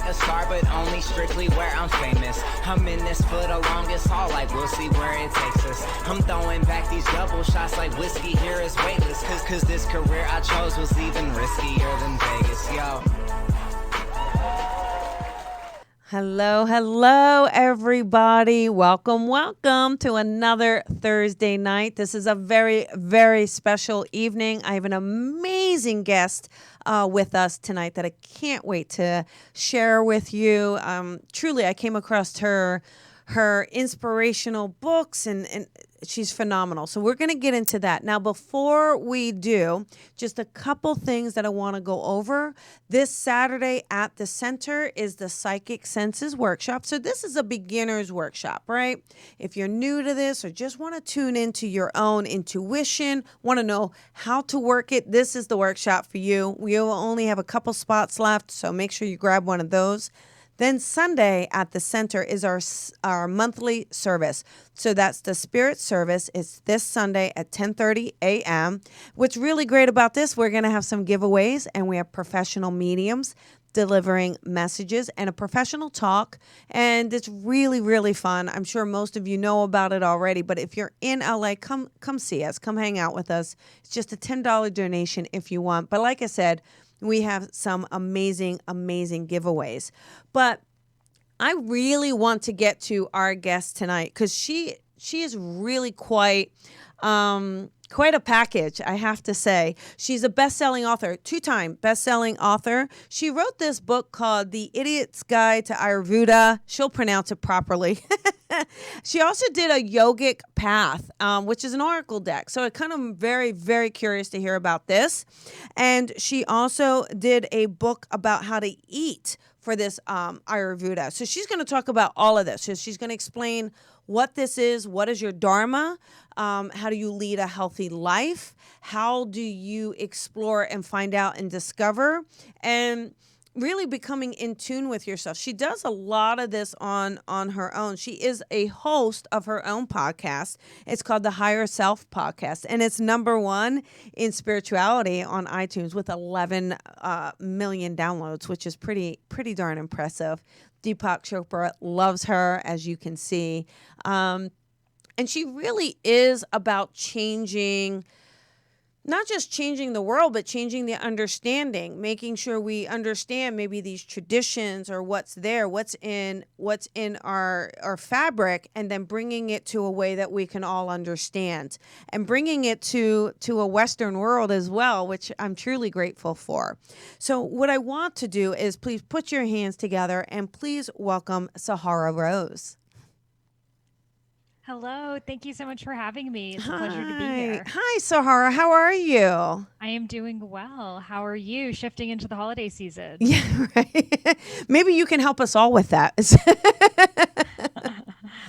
a star, but only strictly where I'm famous. I'm in this for the longest haul, like we'll see where it takes us. I'm throwing back these double shots like whiskey here is weightless. Cause this career I chose was even riskier than Vegas, yo. Hello, everybody. Welcome to another Thursday night. This is a very, very special evening. I have an amazing guest with us tonight that I can't wait to share with you. Truly, I came across her inspirational books and she's phenomenal. So we're going to get into that. Now, before we do, just a couple things that I want to go over. This Saturday at the center is the Psychic Senses Workshop. So this is a beginner's workshop, right? If you're new to this or just want to tune into your own intuition, want to know how to work it, this is the workshop for you. We will only have a couple spots left, so make sure you grab one of those. Then Sunday at the center is our monthly service. So that's the spirit service. It's this Sunday at 10:30 a.m. What's really great about this, we're going to have some giveaways, and we have professional mediums delivering messages and a professional talk. And it's really, really fun. I'm sure most of you know about it already, but if you're in LA, come see us. Come hang out with us. It's just a $10 donation if you want. But like I said, we have some amazing giveaways. But I really want to get to our guest tonight because she is really quite a package, I have to say. She's a best-selling author, two-time best-selling author. She wrote this book called The Idiot's Guide to Ayurveda. She'll pronounce it properly. She also did a yogic path, which is an oracle deck. So I kind of very, very curious to hear about this. And she also did a book about how to eat for this Ayurveda. So she's going to talk about all of this. So she's going to explain what this is, what is your dharma, how do you lead a healthy life, how do you explore and find out and discover, and really becoming in tune with yourself. She does a lot of this on her own. She is a host of her own podcast. It's called the Higher Self Podcast, and it's #1 in spirituality on iTunes with 11 million downloads, which is pretty darn impressive. Deepak Chopra loves her, as you can see. And she really is about changing, not just changing the world, but changing the understanding, making sure we understand maybe these traditions or what's there, what's in our fabric, and then bringing it to a way that we can all understand, and bringing it to a Western world as well, which I'm truly grateful for. So what I want to do is please put your hands together and please welcome Sahara Rose. Hello. Thank you so much for having me. It's a pleasure to be here. Hi, Sahara. How are you? I am doing well. How are you shifting into the holiday season? Yeah, right. Maybe you can help us all with that.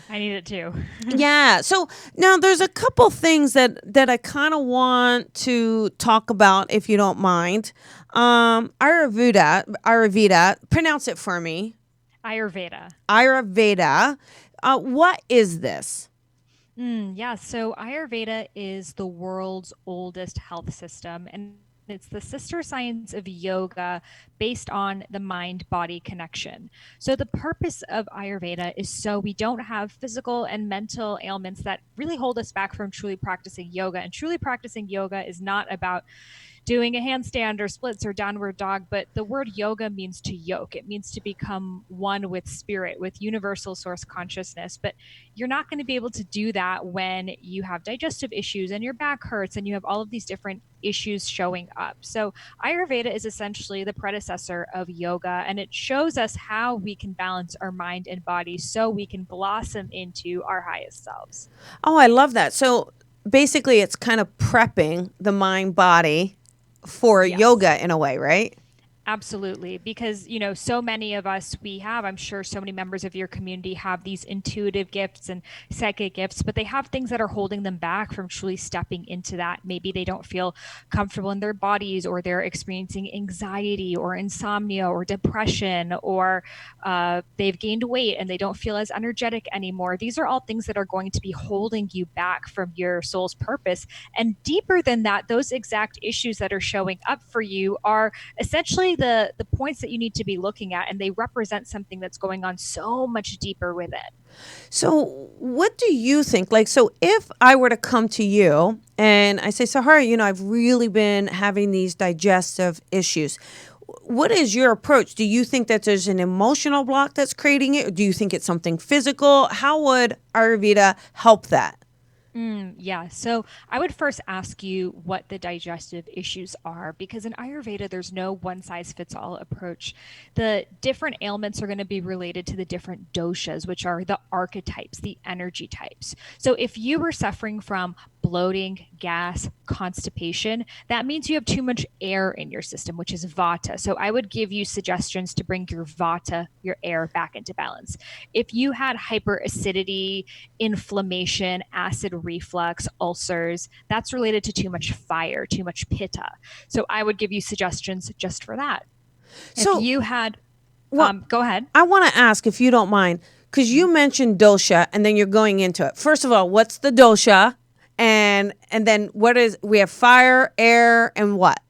I need it too. Yeah. So now there's a couple things that I kind of want to talk about, if you don't mind. Ayurveda, pronounce it for me. Ayurveda. What is this? So Ayurveda is the world's oldest health system, and it's the sister science of yoga based on the mind-body connection. So the purpose of Ayurveda is so we don't have physical and mental ailments that really hold us back from truly practicing yoga. And truly practicing yoga is not about doing a handstand or splits or downward dog, but the word yoga means to yoke. It means to become one with spirit, with universal source consciousness. But you're not going to be able to do that when you have digestive issues and your back hurts and you have all of these different issues showing up. So Ayurveda is essentially the predecessor of yoga, and it shows us how we can balance our mind and body so we can blossom into our highest selves. Oh, I love that. So basically it's kind of prepping the mind body for yoga in a way, right? Absolutely. Because, so many of us, I'm sure so many members of your community have these intuitive gifts and psychic gifts, but they have things that are holding them back from truly stepping into that. Maybe they don't feel comfortable in their bodies, or they're experiencing anxiety or insomnia or depression, or they've gained weight and they don't feel as energetic anymore. These are all things that are going to be holding you back from your soul's purpose. And deeper than that, those exact issues that are showing up for you are essentially really the points that you need to be looking at, and they represent something that's going on so much deeper within. So, what do you think? Like, so if I were to come to you and I say, Sahara, I've really been having these digestive issues. What is your approach? Do you think that there's an emotional block that's creating it? Or do you think it's something physical? How would Ayurveda help that? Yeah. So I would first ask you what the digestive issues are, because in Ayurveda, there's no one size fits all approach. The different ailments are going to be related to the different doshas, which are the archetypes, the energy types. So if you were suffering from bloating, gas, constipation, that means you have too much air in your system, which is Vatta. So I would give you suggestions to bring your Vatta, your air, back into balance. If you had hyperacidity, inflammation, acid reflux, ulcers, that's related to too much fire, too much Pitta. So I would give you suggestions just for that. So, If you had, well, go ahead. I want to ask, if you don't mind, because you mentioned dosha and then you're going into it. First of all, what's the dosha? And then we have fire, air, and what?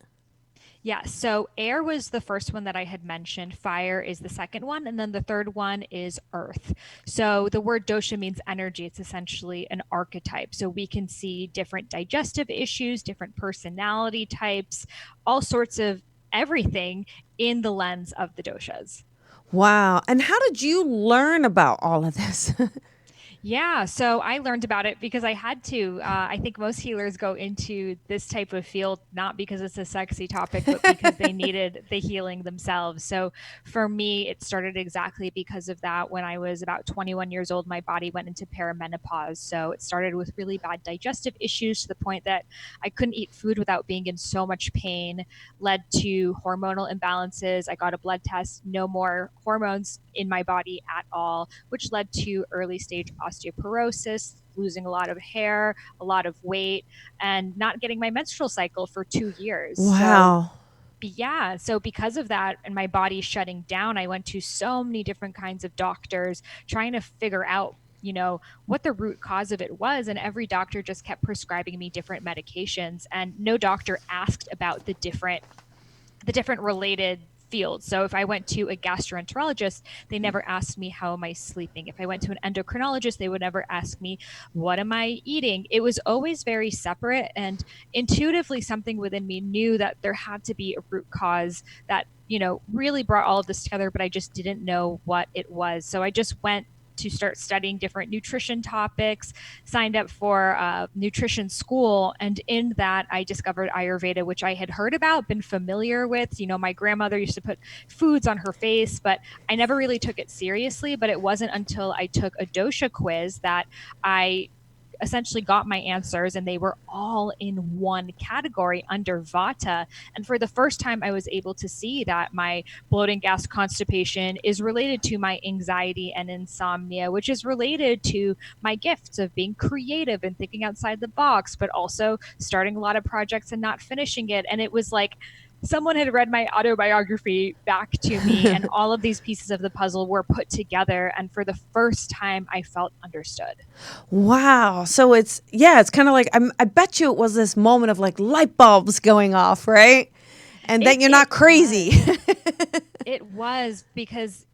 Yeah, so air was the first one that I had mentioned. Fire is the second one. And then the third one is earth. So the word dosha means energy. It's essentially an archetype. So we can see different digestive issues, different personality types, all sorts of everything in the lens of the doshas. Wow. And how did you learn about all of this? Yeah, so I learned about it because I had to. I think most healers go into this type of field not because it's a sexy topic, but because they needed the healing themselves. So for me, it started exactly because of that. When I was about 21 years old, my body went into perimenopause. So it started with really bad digestive issues to the point that I couldn't eat food without being in so much pain, led to hormonal imbalances. I got a blood test, no more hormones in my body at all, which led to early stage osteoporosis, losing a lot of hair, a lot of weight, and not getting my menstrual cycle for 2 years. Wow. So because of that and my body shutting down, I went to so many different kinds of doctors trying to figure out what the root cause of it was. And every doctor just kept prescribing me different medications, and no doctor asked about the different related fields. So if I went to a gastroenterologist, they never asked me, how am I sleeping? If I went to an endocrinologist, they would never ask me, what am I eating? It was always very separate, and intuitively something within me knew that there had to be a root cause that really brought all of this together, but I just didn't know what it was. So I just went to start studying different nutrition topics, signed up for nutrition school. And in that, I discovered Ayurveda, which I had heard about, been familiar with. My grandmother used to put foods on her face, but I never really took it seriously. But it wasn't until I took a dosha quiz that I essentially got my answers, and they were all in one category under Vatta. And for the first time, I was able to see that my bloating, gas, constipation is related to my anxiety and insomnia, which is related to my gifts of being creative and thinking outside the box, but also starting a lot of projects and not finishing it. And it was like someone had read my autobiography back to me, and all of these pieces of the puzzle were put together. And for the first time, I felt understood. Wow. So it's kind of like, I bet you it was this moment of like light bulbs going off, right? And then you're not crazy. It was because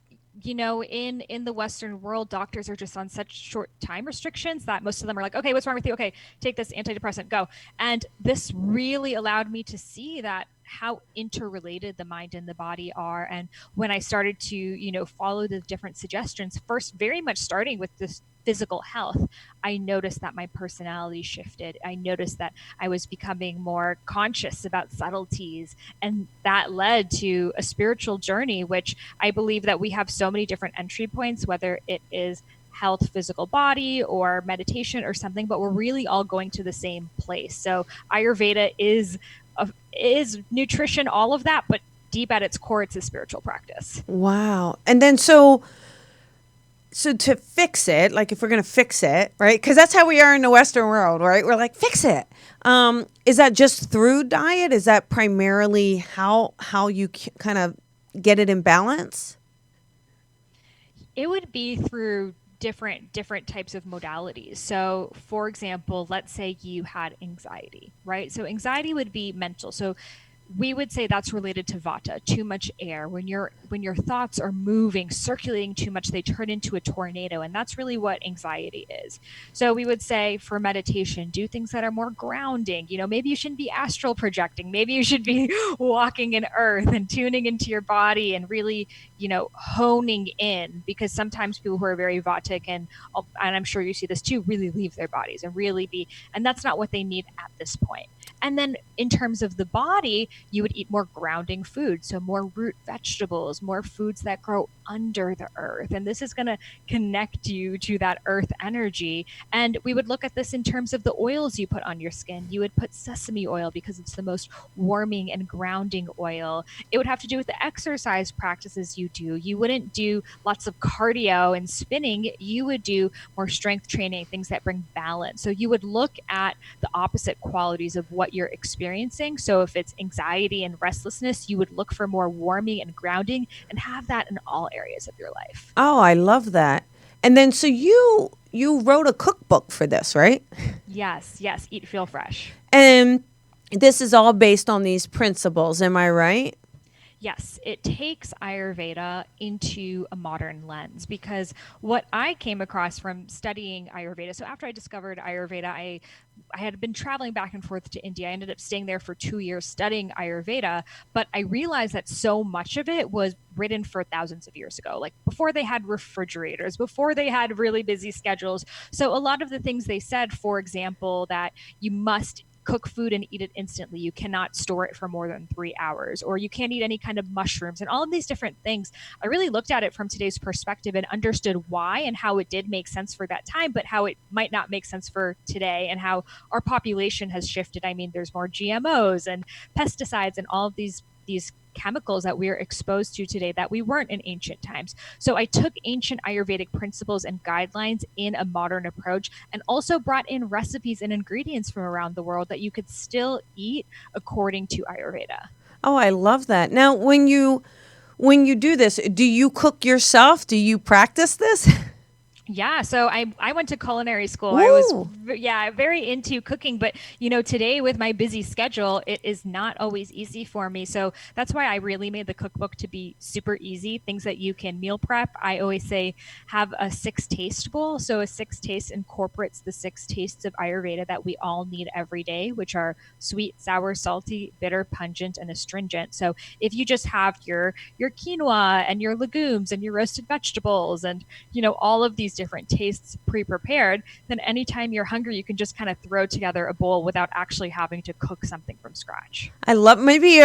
in the Western world, doctors are just on such short time restrictions that most of them are like, okay, what's wrong with you? Okay, take this antidepressant, go. And this really allowed me to see that how interrelated the mind and the body are. And when I started to, follow the different suggestions, first very much starting with this physical health, I noticed that my personality shifted. I noticed that I was becoming more conscious about subtleties, and that led to a spiritual journey, which I believe that we have so many different entry points, whether it is health, physical body, or meditation or something, but we're really all going to the same place. So Ayurveda is nutrition, all of that, but deep at its core, it's a spiritual practice. Wow. And then so to fix it, like if we're going to fix it, right? Because that's how we are in the Western world, right? We're like, fix it. Is that just through diet? Is that primarily how you kind of get it in balance? It would be through different types of modalities. So for example, let's say you had anxiety, right? So anxiety would be mental. So we would say that's related to Vatta, too much air. When your thoughts are moving, circulating too much, they turn into a tornado, and that's really what anxiety is. So we would say for meditation, do things that are more grounding. Maybe you shouldn't be astral projecting. Maybe you should be walking in earth and tuning into your body and really, honing in, because sometimes people who are very Vattic and I'm sure you see this too, really leave their bodies and really and that's not what they need at this point. And then in terms of the body, you would eat more grounding food. So more root vegetables, more foods that grow under the earth. And this is going to connect you to that earth energy. And we would look at this in terms of the oils you put on your skin. You would put sesame oil because it's the most warming and grounding oil. It would have to do with the exercise practices you do. You wouldn't do lots of cardio and spinning. You would do more strength training, things that bring balance. So you would look at the opposite qualities of what you're experiencing. So if it's anxiety and restlessness, you would look for more warming and grounding and have that in all areas of your life. Oh, I love that. And then so you wrote a cookbook for this, right? Yes, Eat, Feel, Fresh. And this is all based on these principles, am I right? Yes, it takes Ayurveda into a modern lens, because what I came across from studying Ayurveda, so after I discovered Ayurveda, I had been traveling back and forth to India. I ended up staying there for 2 years studying Ayurveda, but I realized that so much of it was written for thousands of years ago, like before they had refrigerators, before they had really busy schedules. So a lot of the things they said, for example, that you must cook food and eat it instantly. You cannot store it for more than 3 hours, or you can't eat any kind of mushrooms, and all of these different things. I really looked at it from today's perspective and understood why and how it did make sense for that time, but how it might not make sense for today, and how our population has shifted. I mean, there's more GMOs and pesticides and all of these chemicals that we are exposed to today that we weren't in ancient times. So I took ancient Ayurvedic principles and guidelines in a modern approach, and also brought in recipes and ingredients from around the world that you could still eat according to Ayurveda. Oh, I love that. Now, when you do this, do you cook yourself? Do you practice this? Yeah, so I went to culinary school. Ooh. I was very into cooking, but today with my busy schedule, it is not always easy for me. So that's why I really made the cookbook to be super easy, things that you can meal prep. I always say have a 6-taste bowl. So a 6 taste incorporates the 6 tastes of Ayurveda that we all need every day, which are sweet, sour, salty, bitter, pungent, and astringent. So if you just have your quinoa and your legumes and your roasted vegetables and all of these different tastes pre-prepared, then anytime you're hungry, you can just kind of throw together a bowl without actually having to cook something from scratch. I love maybe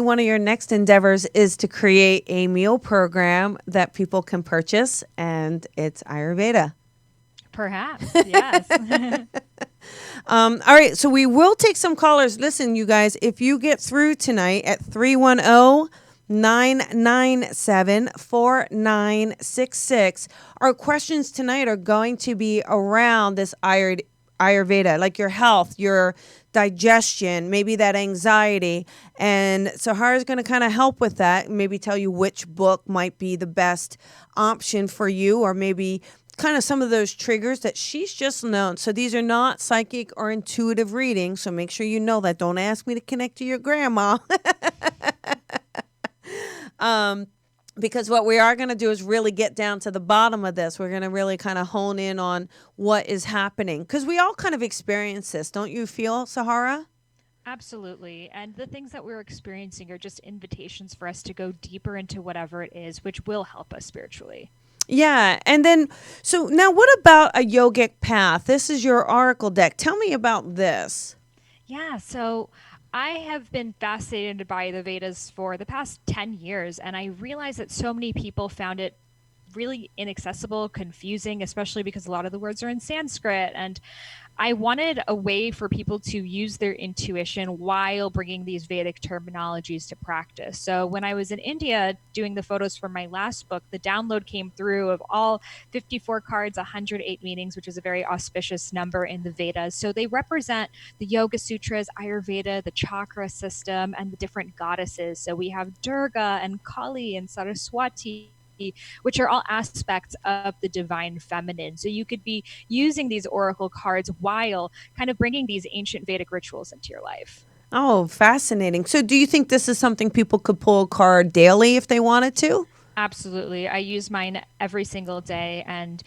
one of your next endeavors is to create a meal program that people can purchase, and it's Ayurveda. Perhaps, yes. All right, so we will take some callers. Listen, you guys, if you get through tonight at 310-997-4966, our questions tonight are going to be around this Ayurveda, like your health, your digestion, maybe that anxiety. And Sahara's going to kind of help with that, maybe tell you which book might be the best option for you, or maybe kind of some of those triggers that she's just known. So these are not psychic or intuitive readings. So make sure you know that. Don't ask me to connect to your grandma. Because what we are going to do is really get down to the bottom of this. We're going to really kind of hone in on what is happening, because we all kind of experience this. Don't you feel, Sahara? Absolutely. And the things that we're experiencing are just invitations for us to go deeper into whatever it is, which will help us spiritually. Yeah. And then, so now what about a yogic path? This is your oracle deck. Tell me about this. Yeah. So I have been fascinated by the Vedas for the past 10 years, and I realized that so many people found it really inaccessible, confusing, especially because a lot of the words are in Sanskrit. And I wanted a way for people to use their intuition while bringing these Vedic terminologies to practice. So when I was in India doing the photos for my last book, the download came through of all 54 cards, 108 meanings, which is a very auspicious number in the Vedas. So they represent the Yoga Sutras, Ayurveda, the chakra system, and the different goddesses. So we have Durga and Kali and Saraswati, which are all aspects of the divine feminine. So you could be using these oracle cards while kind of bringing these ancient Vedic rituals into your life. Oh, fascinating. So do you think this is something people could pull a card daily if they wanted to? Absolutely. I use mine every single day. And,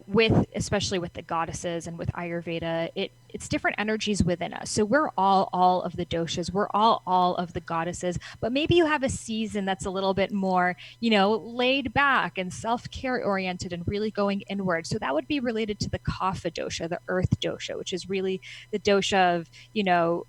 with especially with the goddesses and with Ayurveda, it's different energies within us. So we're all of the doshas. We're all of the goddesses. But maybe you have a season that's a little bit more, laid back and self-care oriented and really going inward. So that would be related to the Kapha dosha, the earth dosha, which is really the dosha of,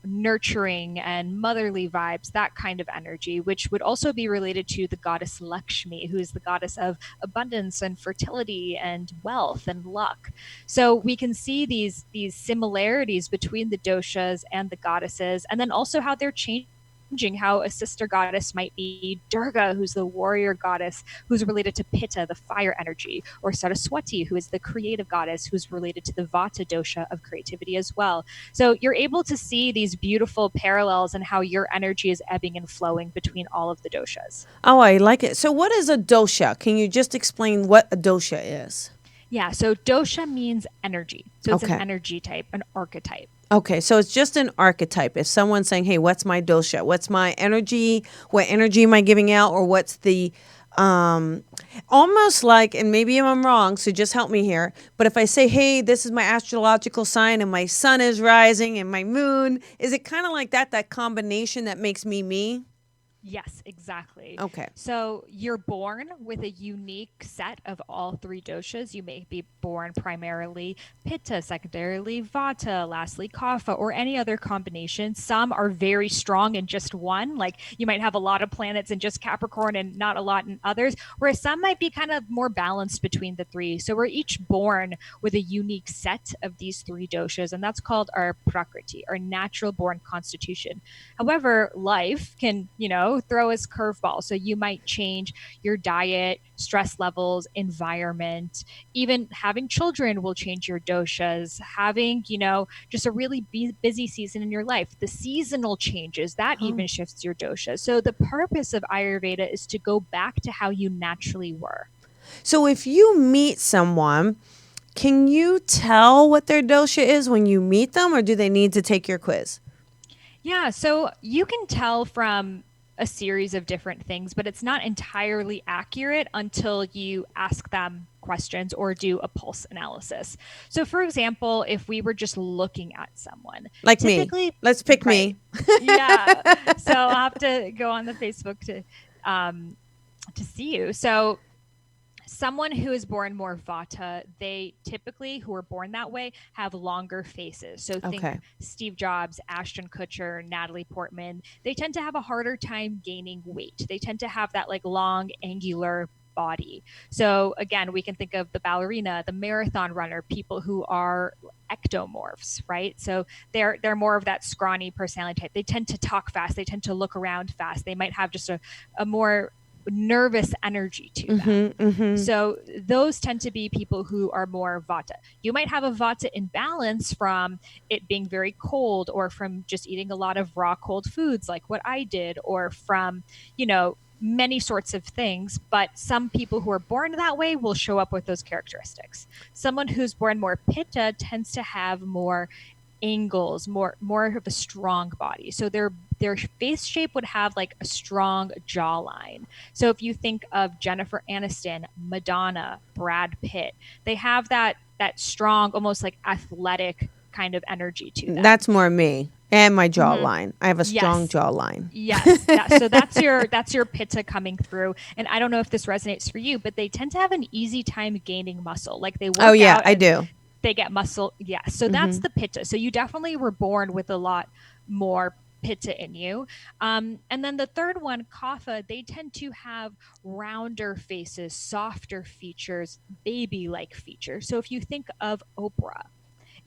nurturing and motherly vibes, that kind of energy, which would also be related to the goddess Lakshmi, who is the goddess of abundance and fertility and wealth and luck. So we can see these similarities between the doshas and the goddesses, and then also how they're changing, how a sister goddess might be Durga, who's the warrior goddess, who's related to Pitta, the fire energy, or Saraswati, who is the creative goddess, who's related to the Vatta dosha of creativity as well. So you're able to see these beautiful parallels and how your energy is ebbing and flowing between all of the doshas. Oh, I like it. So what is a dosha? Can you just explain what a dosha is? Yeah, so dosha means energy. So it's Okay. an energy type, an archetype. Okay, so it's just an archetype. If someone's saying, "Hey, what's my dosha? What's my energy? What energy am I giving out?" Or what's the almost like, and maybe I'm wrong, so just help me here. But if I say, "Hey, this is my astrological sign, and my sun is rising, and my moon," is it kind of like that combination that makes me me? Yes, exactly. Okay. So you're born with a unique set of all three doshas. You may be born primarily Pitta, secondarily Vata, lastly Kapha, or any other combination. Some are very strong in just one, like you might have a lot of planets in just Capricorn and not a lot in others, whereas some might be kind of more balanced between the three. So we're each born with a unique set of these three doshas, and that's called our prakriti, our natural born constitution. However, life can, throw us curveballs. So you might change your diet, stress levels, environment, even having children will change your doshas. Having, just a really busy season in your life, the seasonal changes, that even shifts your dosha. So the purpose of Ayurveda is to go back to how you naturally were. So if you meet someone, can you tell what their dosha is when you meet them, or do they need to take your quiz? Yeah, so you can tell from a series of different things, but it's not entirely accurate until you ask them questions or do a pulse analysis. So, for example, if we were just looking at someone, Like me. Let's pick me. Yeah. So I'll have to go on the Facebook to see you. So someone who is born more Vata, they typically, who are born that way, have longer faces. So think Okay. Steve Jobs, Ashton Kutcher, Natalie Portman. They tend to have a harder time gaining weight. They tend to have that like long, angular body. So again, we can think of the ballerina, the marathon runner, people who are ectomorphs, right? So they're more of that scrawny personality type. They tend to talk fast. They tend to look around fast. They might have just a more nervous energy to them. So those tend to be people who are more Vata. You might have a Vata imbalance from it being very cold, or from just eating a lot of raw cold foods like what I did, or from, many sorts of things. But some people who are born that way will show up with those characteristics. Someone who's born more Pitta tends to have more angles, more of a strong body. So their face shape would have like a strong jawline. So if you think of Jennifer Aniston, Madonna, Brad Pitt, they have that strong, almost like athletic kind of energy to them. That's more me and my jawline. I have a strong Yes. jawline. Yes. So that's your Pitta coming through. And I don't know if this resonates for you, but they tend to have an easy time gaining muscle. Like they work Oh yeah, out I do. they get muscle. Yeah. So that's the Pitta. So you definitely were born with a lot more Pitta in you. And then the third one, Kapha, they tend to have rounder faces, softer features, baby-like features. So if you think of Oprah,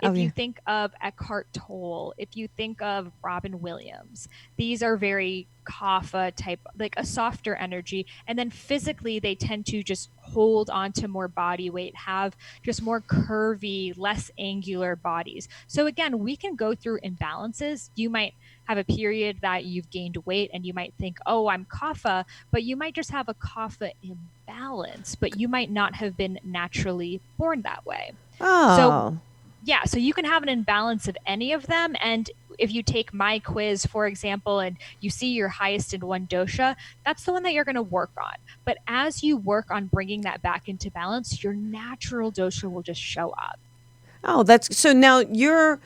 if you think of Eckhart Tolle, if you think of Robin Williams, these are very Kapha type, like a softer energy. And then physically, they tend to just hold on to more body weight, have just more curvy, less angular bodies. So again, we can go through imbalances. You might have a period that you've gained weight and you might think, oh, I'm Kapha, but you might just have a Kapha imbalance, but you might not have been naturally born that way. Oh. So you can have an imbalance of any of them, and if you take my quiz, for example, and you see you're highest in one dosha, that's the one that you're going to work on. But as you work on bringing that back into balance, your natural dosha will just show up. Oh, that's so now your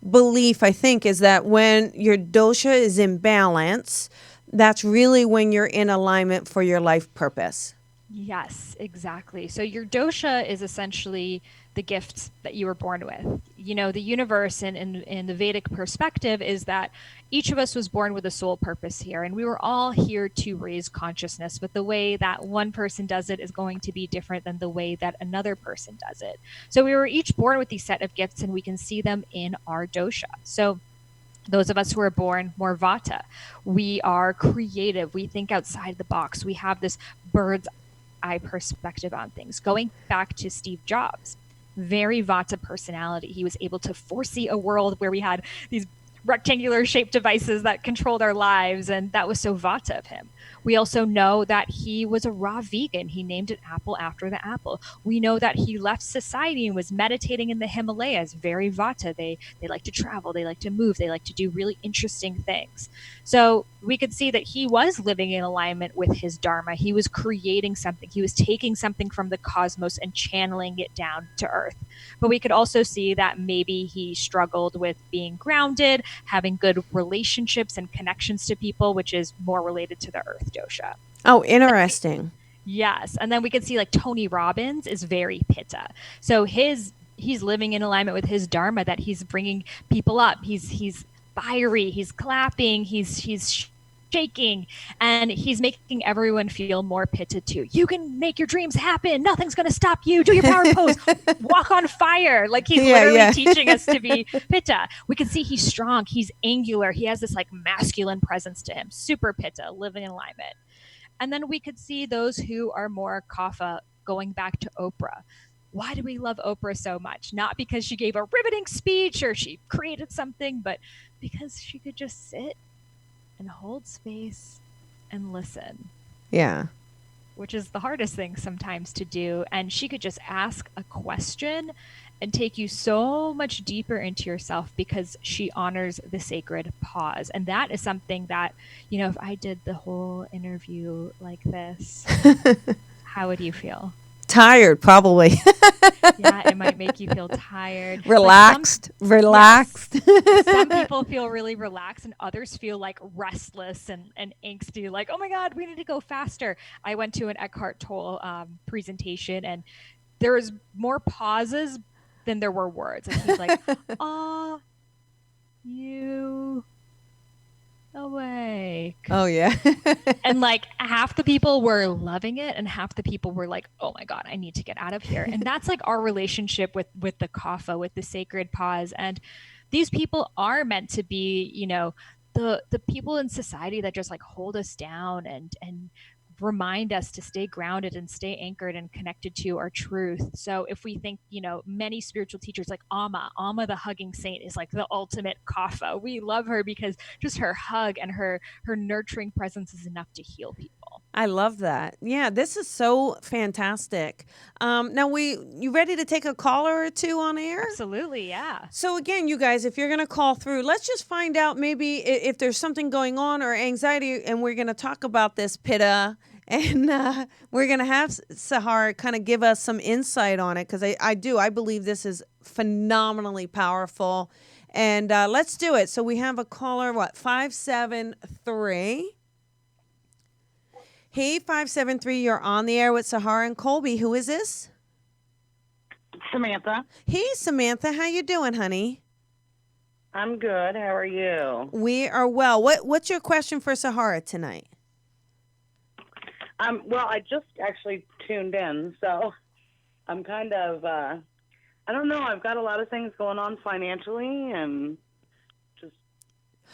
belief, I think, is that when your dosha is in balance, that's really when you're in alignment for your life purpose. Yes, exactly. So your dosha is essentially the gifts that you were born with. You know, the universe in the Vedic perspective is that each of us was born with a soul purpose here, and we were all here to raise consciousness. But the way that one person does it is going to be different than the way that another person does it. So we were each born with these set of gifts, and we can see them in our dosha. So those of us who are born more Vatta, we are creative. We think outside the box. We have this bird's eye perspective on things. Going back to Steve Jobs, very Vatta personality. He was able to foresee a world where we had these rectangular shaped devices that controlled our lives, and that was so Vatta of him. We also know that he was a raw vegan. He named an apple after the apple. We know that he left society and was meditating in the Himalayas. Very Vatta. They like to travel. They like to move. They like to do really interesting things. So we could see that he was living in alignment with his dharma. He was creating something. He was taking something from the cosmos and channeling it down to earth. But we could also see that maybe he struggled with being grounded, having good relationships and connections to people, which is more related to the earth dosha. Oh, interesting. Yes. And then we can see like Tony Robbins is very Pitta. So he's living in alignment with his dharma, that he's bringing people up. He's fiery, he's clapping, he's shaking, and he's making everyone feel more Pitta too. You can make your dreams happen. Nothing's going to stop you. Do your power pose. Walk on fire. Like he's literally teaching us to be Pitta. We can see he's strong. He's angular. He has this like masculine presence to him. Super Pitta, living in alignment. And then we could see those who are more Kapha, going back to Oprah. Why do we love Oprah so much? Not because she gave a riveting speech or she created something, but because she could just sit and hold space and listen. Yeah. Which is the hardest thing sometimes to do. And she could just ask a question and take you so much deeper into yourself because she honors the sacred pause. And that is something that, you know, if I did the whole interview like this, how would you feel? Tired, probably. Yeah, it might make you feel tired. Relaxed. Yes, some people feel really relaxed and others feel like restless and angsty, like, oh my God, we need to go faster. I went to an Eckhart Tolle presentation and there was more pauses than there were words. And he's like, are you awake? Oh, yeah. And like half the people were loving it and half the people were like, oh my God, I need to get out of here. And that's like our relationship with the Kapha, with the sacred pause. And these people are meant to be, you know, the people in society that just like hold us down and remind us to stay grounded and stay anchored and connected to our truth. So if we think, you know, many spiritual teachers like Amma the hugging saint is like the ultimate Kapha. We love her because just her hug and her nurturing presence is enough to heal people. I love that. Yeah, this is so fantastic. Now, you ready to take a caller or two on air? Absolutely, yeah. So again, you guys, if you're going to call through, let's just find out maybe if there's something going on or anxiety, and we're going to talk about this Pitta, and we're going to have Sahara kind of give us some insight on it, because I believe this is phenomenally powerful. And let's do it. So we have a caller, 573. Hey, 573, you're on the air with Sahara and Colby. Who is this? Samantha. Hey, Samantha. How you doing, honey? I'm good. How are you? We are well. What's your question for Sahara tonight? Well, I just actually tuned in, so I'm kind of, I don't know. I've got a lot of things going on financially and just.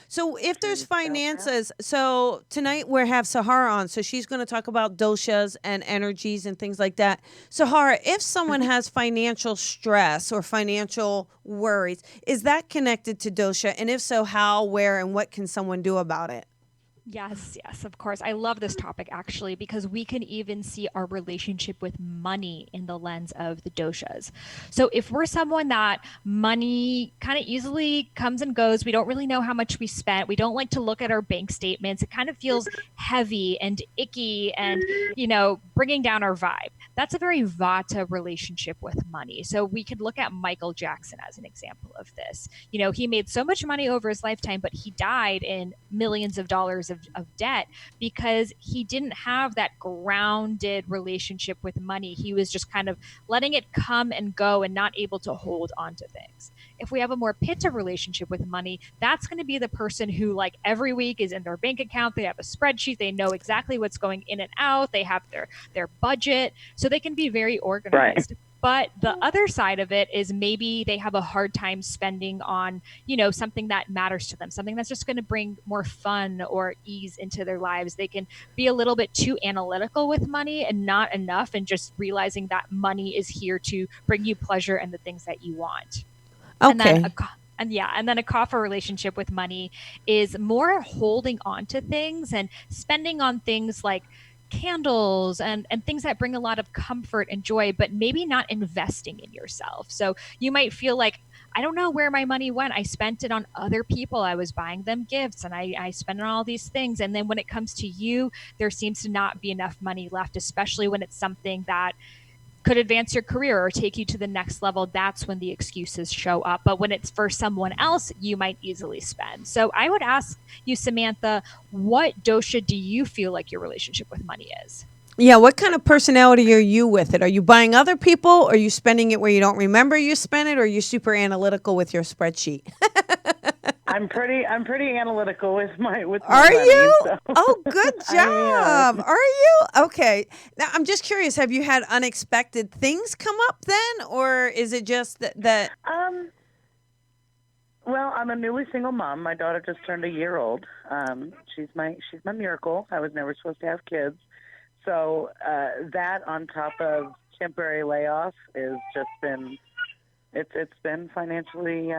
So if there's finances, so tonight we have Sahara on, so she's going to talk about doshas and energies and things like that. Sahara, if someone has financial stress or financial worries, is that connected to dosha? And if so, how, where, and what can someone do about it? Yes, of course. I love this topic actually because we can even see our relationship with money in the lens of the doshas. So if we're someone that money kind of easily comes and goes, we don't really know how much we spent, we don't like to look at our bank statements, it kind of feels heavy and icky and, bringing down our vibe. That's a very Vata relationship with money. So we could look at Michael Jackson as an example of this. He made so much money over his lifetime, but he died in millions of dollars of debt because he didn't have that grounded relationship with money. He was just kind of letting it come and go and not able to hold on to things. If we have a more Pitta relationship with money, that's going to be the person who, like, every week is in their bank account, they have a spreadsheet, they know exactly what's going in and out, they have their budget, so they can be very organized. Right. But the other side of it is maybe they have a hard time spending on, something that matters to them, something that's just going to bring more fun or ease into their lives. They can be a little bit too analytical with money and not enough, and just realizing that money is here to bring you pleasure and the things that you want. Okay. And then a Kapha relationship with money is more holding on to things and spending on things like candles and things that bring a lot of comfort and joy, but maybe not investing in yourself. So you might feel like, I don't know where my money went. I spent it on other people. I was buying them gifts and I spent on all these things. And then when it comes to you, there seems to not be enough money left, especially when it's something that could advance your career or take you to the next level. That's when the excuses show up. But when it's for someone else, you might easily spend. So I would ask you, Samantha, what dosha do you feel like your relationship with money is? Yeah, what kind of personality are you with it? Are you buying other people? Or are you spending it where you don't remember you spent it? Or are you super analytical with your spreadsheet? I'm pretty analytical with my Are money, you? So. Oh, good job. Are you? Okay. Now I'm just curious. Have you had unexpected things come up then, or is it just that? Well, I'm a newly single mom. My daughter just turned a year old. She's my miracle. I was never supposed to have kids, so that on top of temporary layoff is just been it's been financially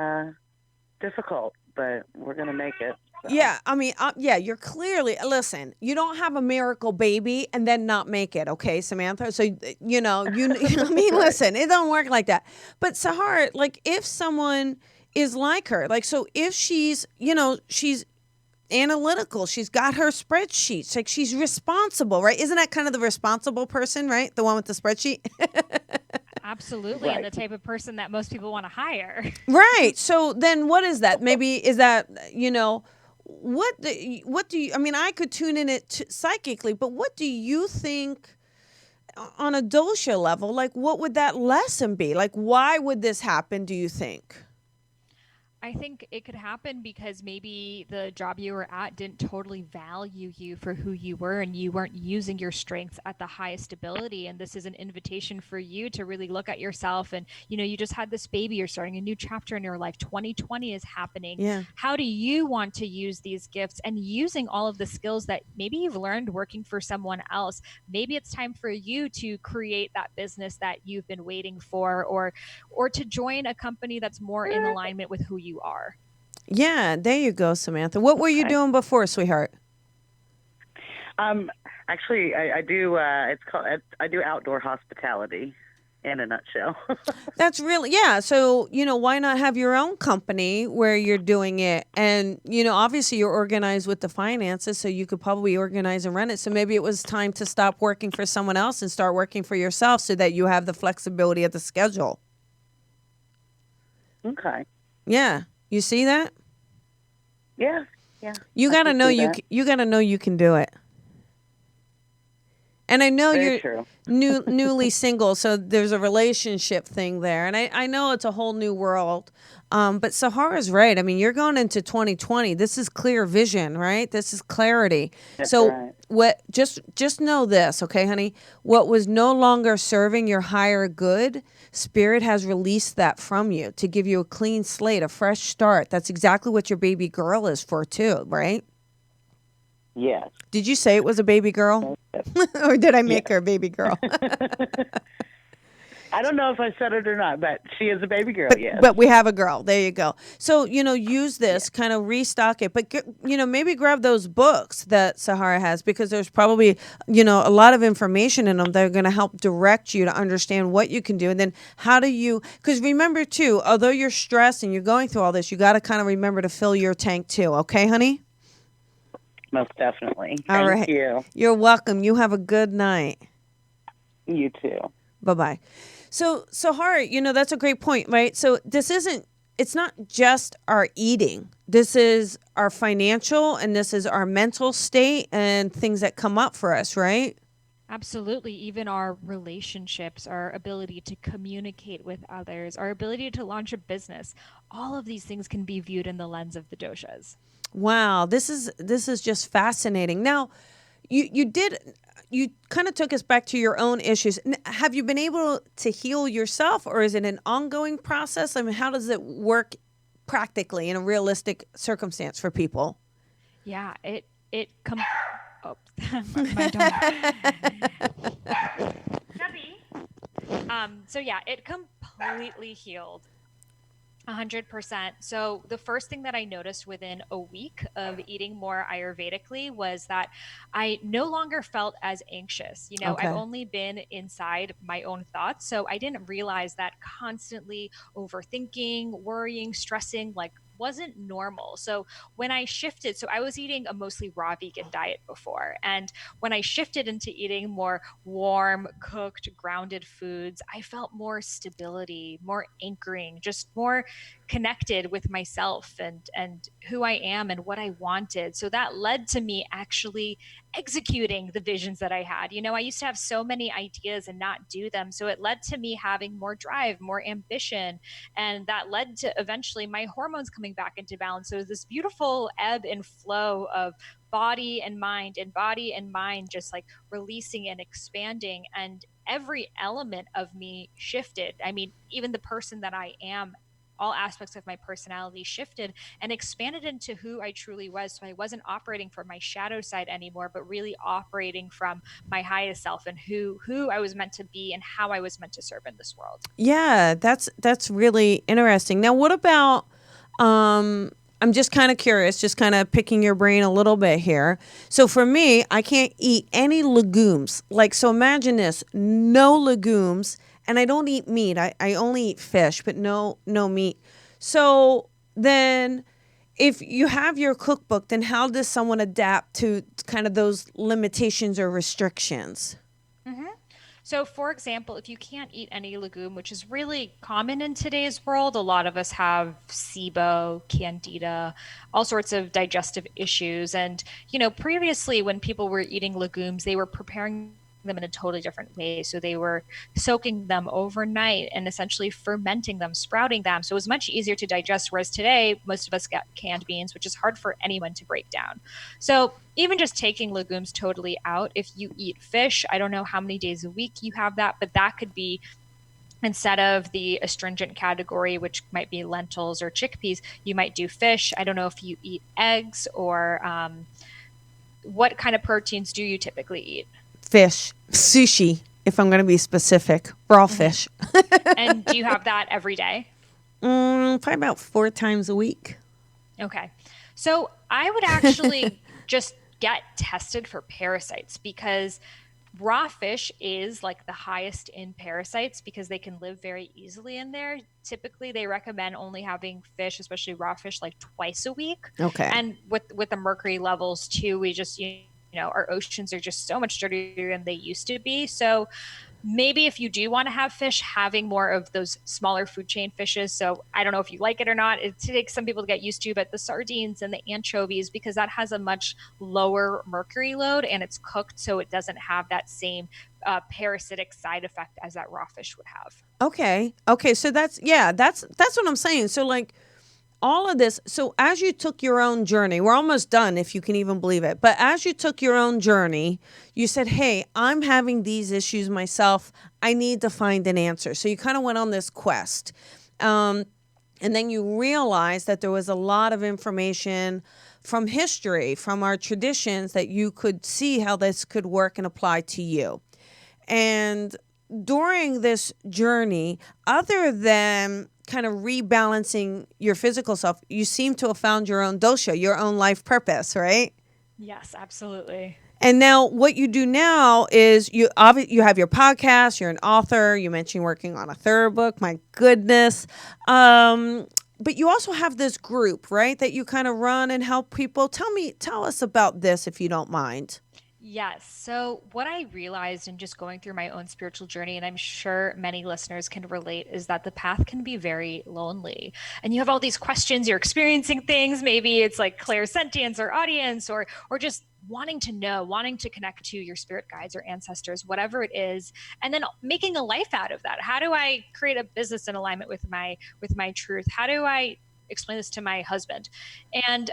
difficult. But we're going to make it. So. Yeah, I mean, you're clearly, listen, you don't have a miracle baby and then not make it, okay, Samantha? So, I mean, listen, it don't work like that. But Sahara, like, if someone is like her, like, so if she's, she's analytical, she's got her spreadsheets, like, she's responsible, right? Isn't that kind of the responsible person, right? The one with the spreadsheet? Absolutely. Right. And the type of person that most people want to hire. Right. So then what is that? Maybe is that, what do you, I mean, I could tune in it psychically, but what do you think on a dosha level? Like, what would that lesson be? Like, why would this happen, do you think? I think it could happen because maybe the job you were at didn't totally value you for who you were and you weren't using your strengths at the highest ability. And this is an invitation for you to really look at yourself. And, you just had this baby, you're starting a new chapter in your life. 2020 is happening. Yeah. How do you want to use these gifts and using all of the skills that maybe you've learned working for someone else? Maybe it's time for you to create that business that you've been waiting for, or to join a company that's more in alignment with who you are. Yeah, there you go, Samantha. What were you doing before, sweetheart? Actually, I do. I do outdoor hospitality. In a nutshell. That's really, yeah. So, why not have your own company where you're doing it? And, obviously you're organized with the finances, so you could probably organize and run it. So maybe it was time to stop working for someone else and start working for yourself so that you have the flexibility of the schedule. Okay. Yeah. You see that? Yeah. You got to know you got to know you can do it. And I know you're newly single, so there's a relationship thing there. And I know it's a whole new world. But Sahara's right. I mean, you're going into 2020. This is clear vision, right? This is clarity. That's so right. What just know this, okay, honey? What was no longer serving your higher good, Spirit has released that from you to give you a clean slate, a fresh start. That's exactly what your baby girl is for too, right? Yes. Did you say it was a baby girl? Or did I make her a baby girl? I don't know if I said it or not, but she is a baby girl, yes. But we have a girl. There you go. So, use this, kind of restock it. But, maybe grab those books that Sahara has, because there's probably, a lot of information in them that are going to help direct you to understand what you can do. And then how do you, because remember too, although you're stressed and you're going through all this, you got to kind of remember to fill your tank too. Okay, honey? Most definitely. All right. Thank you. You're welcome. You have a good night. You too. Bye-bye. So, Sahara, that's a great point, right? So it's not just our eating. This is our financial, and this is our mental state and things that come up for us, right? Absolutely. Even our relationships, our ability to communicate with others, our ability to launch a business, all of these things can be viewed in the lens of the doshas. Wow, this is just fascinating. Now, you kind of took us back to your own issues. Have you been able to heal yourself, or is it an ongoing process? I mean, how does it work practically in a realistic circumstance for people? Yeah, my dog. It completely healed. 100%. So the first thing that I noticed within a week of eating more Ayurvedically was that I no longer felt as anxious. Okay. I've only been inside my own thoughts. So I didn't realize that constantly overthinking, worrying, stressing, wasn't normal. So when I shifted, so I was eating a mostly raw vegan diet before. And when I shifted into eating more warm, cooked, grounded foods, I felt more stability, more anchoring, just more connected with myself and who I am and what I wanted. So that led to me actually executing the visions that I had. I used to have so many ideas and not do them. So it led to me having more drive, more ambition. And that led to eventually my hormones coming back into balance. So it was this beautiful ebb and flow of body and mind just releasing and expanding. And every element of me shifted. I mean, even the person that I am, all aspects of my personality shifted and expanded into who I truly was. So I wasn't operating from my shadow side anymore, but really operating from my highest self and who I was meant to be and how I was meant to serve in this world. Yeah, that's really interesting. Now, what about, I'm just kind of curious, just kind of picking your brain a little bit here. So for me, I can't eat any legumes. So imagine this, no legumes. And I don't eat meat. I only eat fish, but no meat. So then if you have your cookbook, then how does someone adapt to kind of those limitations or restrictions? Mm-hmm. So for example, if you can't eat any legume, which is really common in today's world, a lot of us have SIBO, candida, all sorts of digestive issues. And, previously when people were eating legumes, they were preparing them in a totally different way. So they were soaking them overnight and essentially fermenting them, sprouting them. So it was much easier to digest. Whereas today, most of us get canned beans, which is hard for anyone to break down. So even just taking legumes totally out, if you eat fish, I don't know how many days a week you have that, but that could be instead of the astringent category, which might be lentils or chickpeas, you might do fish. I don't know if you eat eggs or what kind of proteins do you typically eat? Fish, sushi, if I'm going to be specific, raw fish. And do you have that every day? Probably about 4 times a week. Okay. So I would actually just get tested for parasites, because raw fish is the highest in parasites because they can live very easily in there. Typically, they recommend only having fish, especially raw fish, twice a week. Okay. And with the mercury levels too, we just, our oceans are just so much dirtier than they used to be. So maybe if you do want to have fish, having more of those smaller food chain fishes. So I don't know if you like it or not. It takes some people to get used to, but the sardines and the anchovies, because that has a much lower mercury load and it's cooked, so it doesn't have that same parasitic side effect as that raw fish would have. Okay. So that's what I'm saying. So all of this, so as you took your own journey, we're almost done if you can even believe it, but as you took your own journey, you said, hey, I'm having these issues myself. I need to find an answer. So you kind of went on this quest. And then you realized that there was a lot of information from history, from our traditions, that you could see how this could work and apply to you. And during this journey, other than kind of rebalancing your physical self, you seem to have found your own dosha, your own life purpose, right? Yes, absolutely. And now what you do now is you have your podcast, you're an author, you mentioned working on a third book, my goodness. But you also have this group, right, that you kind of run and help people. Tell us about this if you don't mind. Yes. So, what I realized in just going through my own spiritual journey, and I'm sure many listeners can relate, is that the path can be very lonely. And you have all these questions, you're experiencing things. Maybe it's like clairsentience or audience, or just wanting to know, wanting to connect to your spirit guides or ancestors, whatever it is, and then making a life out of that. How do I create a business in alignment with my truth? How do I explain this to my husband? And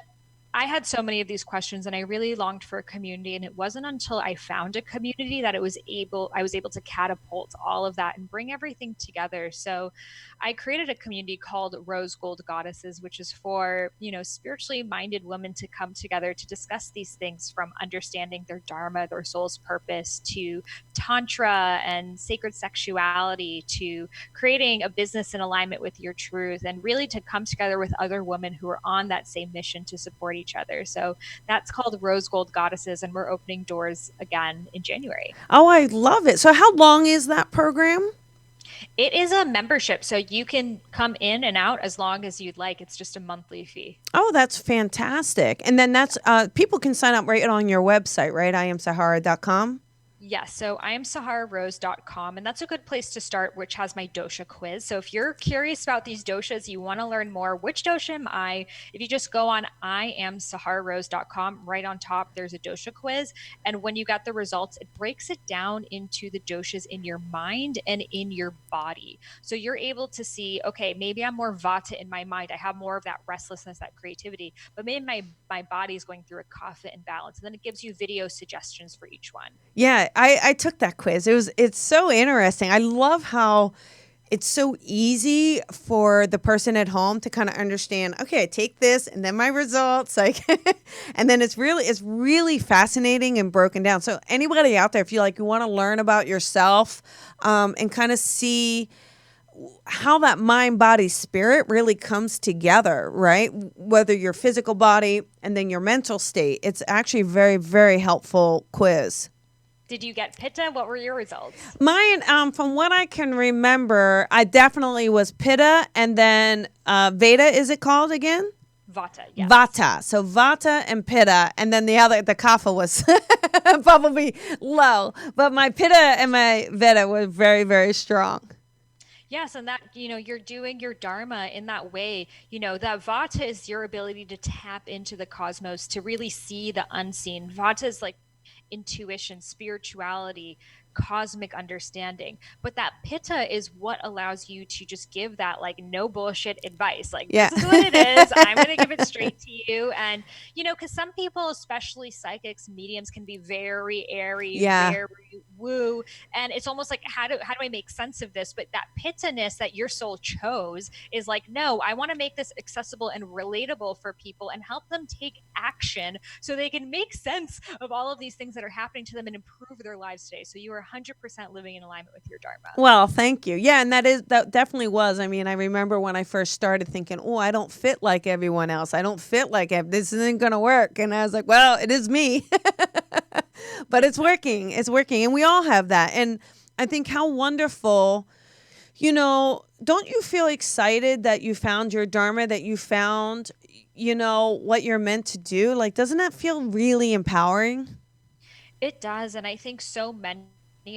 I had so many of these questions and I really longed for a community. And it wasn't until I found a community that I was able to catapult all of that and bring everything together. So I created a community called Rose Gold Goddesses, which is for, spiritually minded women to come together to discuss these things, from understanding their dharma, their soul's purpose, to tantra and sacred sexuality, to creating a business in alignment with your truth, and really to come together with other women who are on that same mission to support each other. So that's called Rose Gold Goddesses, and we're opening doors again in January. Oh, I love it. So how long is that program? It is a membership, so you can come in and out as long as you'd like. It's just a monthly fee. Oh, that's fantastic. And then that's people can sign up right on your website, right? IamSahara.com. Yes, so IamSaharaRose.com, and that's a good place to start, which has my dosha quiz. So if you're curious about these doshas, you want to learn more, which dosha am I? If you just go on IamSaharaRose.com, right on top, there's a dosha quiz. And when you got the results, it breaks it down into the doshas in your mind and in your body. So you're able to see, okay, maybe I'm more Vatta in my mind. I have more of that restlessness, that creativity, but maybe my body is going through a Kapha imbalance. And then it gives you video suggestions for each one. Yeah, I took that quiz. It's so interesting. I love how it's so easy for the person at home to kind of understand, okay, I take this and then my results, like, and then it's really fascinating and broken down. So anybody out there, if you want to learn about yourself, and kind of see how that mind, body, spirit really comes together, right? Whether your physical body and then your mental state, it's actually a very, very helpful quiz. Did you get Pitta? What were your results? Mine, from what I can remember, I definitely was Pitta, and then Veda, is it called again? Vatta, yes. Vatta. So Vatta and Pitta, and then the Kapha was probably low. But my Pitta and my Veda were very, very strong. Yes, and that, you're doing your dharma in that way. That Vata is your ability to tap into the cosmos, to really see the unseen. Vata is like intuition, spirituality, cosmic understanding. But that Pitta is what allows you to just give that no bullshit advice. This is what it is. I'm going to give it straight to you. And, because some people, especially psychics, mediums, can be very airy, very woo. And it's almost like, how do I make sense of this? But that Pitta-ness that your soul chose is no, I want to make this accessible and relatable for people and help them take action so they can make sense of all of these things that are happening to them and improve their lives today. So you are 100% living in alignment with your dharma. Well, thank you. Yeah, and that definitely was. I mean, I remember when I first started thinking, oh, I don't fit like everyone else. I don't fit like this isn't going to work. And I was like, well, it is me. But it's working. It's working. And we all have that. And I think how wonderful, don't you feel excited that you found your dharma, that you found, what you're meant to do? Doesn't that feel really empowering? It does. And I think so many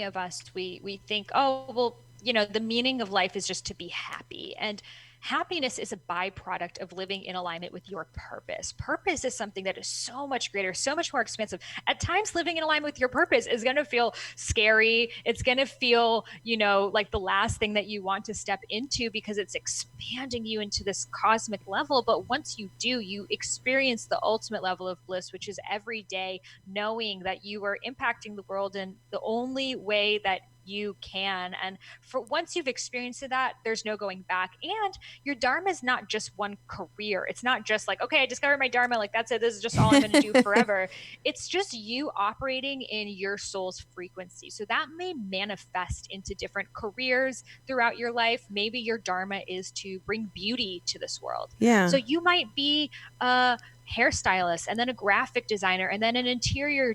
of us, we think, oh, well, the meaning of life is just to be happy. And happiness is a byproduct of living in alignment with your purpose. Purpose is something that is so much greater, so much more expansive. At times, living in alignment with your purpose is going to feel scary. It's going to feel, like the last thing that you want to step into, because it's expanding you into this cosmic level. But once you do, you experience the ultimate level of bliss, which is every day knowing that you are impacting the world in the only way that you can. And for once you've experienced that, there's no going back. And your Dharma is not just one career. It's not just like, okay, I discovered my Dharma, like that's it, this is just all I'm going to do forever. It's just you operating in your soul's frequency. So that may manifest into different careers throughout your life. Maybe your Dharma is to bring beauty to this world. Yeah. So you might be a hairstylist, and then a graphic designer, and then an interior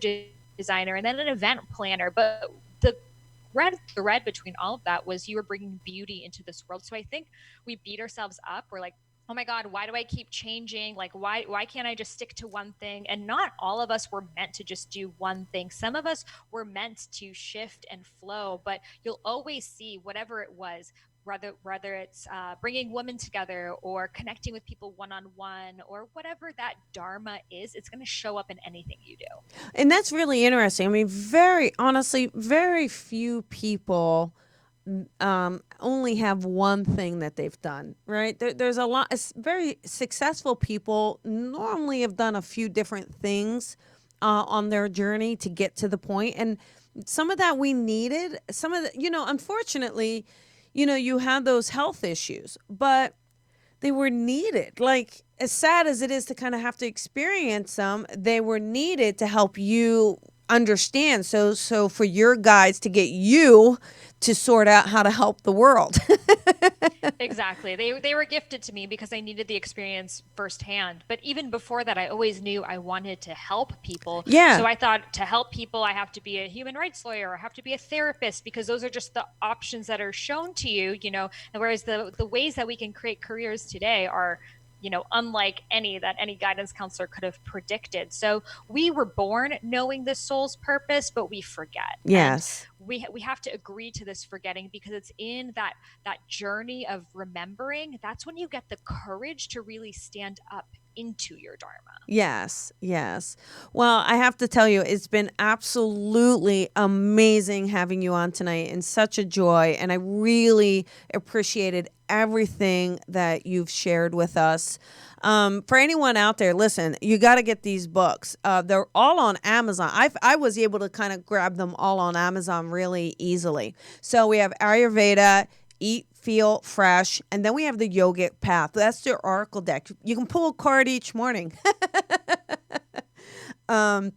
designer, and then an event planner. But the red thread between all of that was you were bringing beauty into this world. So I think we beat ourselves up. We're like, oh my God, why do I keep changing? Like, why can't I just stick to one thing? And not all of us were meant to just do one thing. Some of us were meant to shift and flow, but you'll always see whatever it was, whether it's bringing women together or connecting with people one-on-one or whatever that Dharma is, it's going to show up in anything you do. And that's really interesting. I mean, very honestly, very few people only have one thing that they've done, right? There's a lot, very successful people normally have done a few different things on their journey to get to the point. And some of that we needed, some of the, unfortunately, you had those health issues, but they were needed. Like, as sad as it is to kind of have to experience them, they were needed to help you understand. So for your guides to get you to sort out how to help the world. Exactly. They were gifted to me because I needed the experience firsthand. But even before that, I always knew I wanted to help people. Yeah. So I thought, to help people, I have to be a human rights lawyer, I have to be a therapist, because those are just the options that are shown to you, and whereas the ways that we can create careers today are, unlike any that any guidance counselor could have predicted. So we were born knowing the soul's purpose, but we forget. Yes. And we have to agree to this forgetting, because it's in that journey of remembering, that's when you get the courage to really stand up into your Dharma. Yes. Well, I have to tell you, it's been absolutely amazing having you on tonight, and such a joy. And I really appreciated everything that you've shared with us. For anyone out there, listen, you got to get these books. They're all on Amazon. I was able to kind of grab them all on Amazon really easily. So we have Ayurveda, Eat, Feel Fresh, and then we have the Yogic Path. That's their oracle deck. You can pull a card each morning and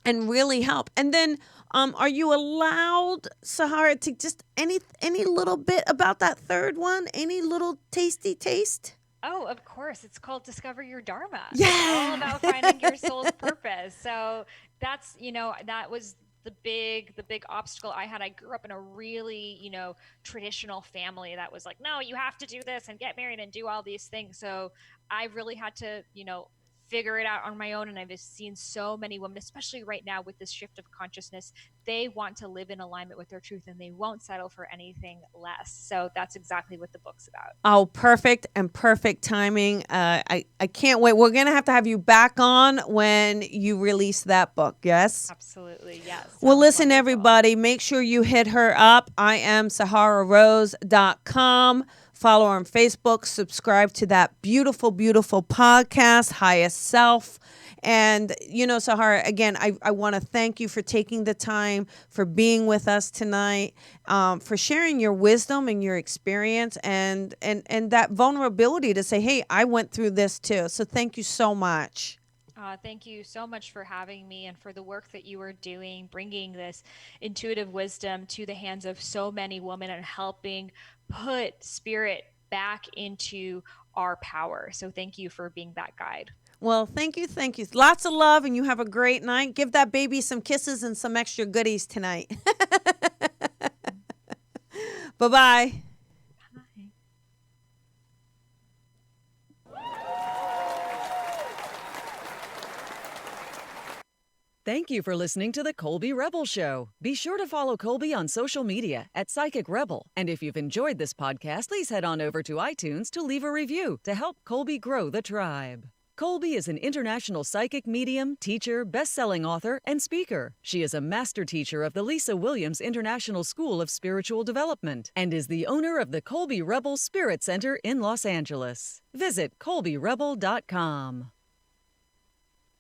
really help. And then are you allowed, Sahara, to just any little bit about that third one? Any little tasty taste? Oh, of course. It's called Discover Your Dharma. Yeah. It's all about finding your soul's purpose. So that's, that was the big obstacle I had. I grew up in a really, traditional family that was like, no, you have to do this and get married and do all these things. So I really had to, figure it out on my own. And I've seen so many women, especially right now with this shift of consciousness, they want to live in alignment with their truth and they won't settle for anything less. So that's exactly what the book's about. Oh, perfect timing. I can't wait. We're going to have you back on when you release that book. Yes? Absolutely. Yes. Well, listen, everybody, make sure you hit her up. I am sahararose.com. Follow her on Facebook. Subscribe to that beautiful, beautiful podcast, Highest Self. And, Sahara, again, I want to thank you for taking the time, for being with us tonight, for sharing your wisdom and your experience and that vulnerability to say, hey, I went through this too. So thank you so much. Thank you so much for having me and for the work that you are doing, bringing this intuitive wisdom to the hands of so many women and helping put spirit back into our power. So thank you for being that guide. Well, thank you. Lots of love, and you have a great night. Give that baby some kisses and some extra goodies tonight. Bye-bye. Thank you for listening to the Colby Rebel Show. Be sure to follow Colby on social media at Psychic Rebel. And if you've enjoyed this podcast, please head on over to iTunes to leave a review to help Colby grow the tribe. Colby is an international psychic medium, teacher, best-selling author, and speaker. She is a master teacher of the Lisa Williams International School of Spiritual Development and is the owner of the Colby Rebel Spirit Center in Los Angeles. Visit colbyrebel.com.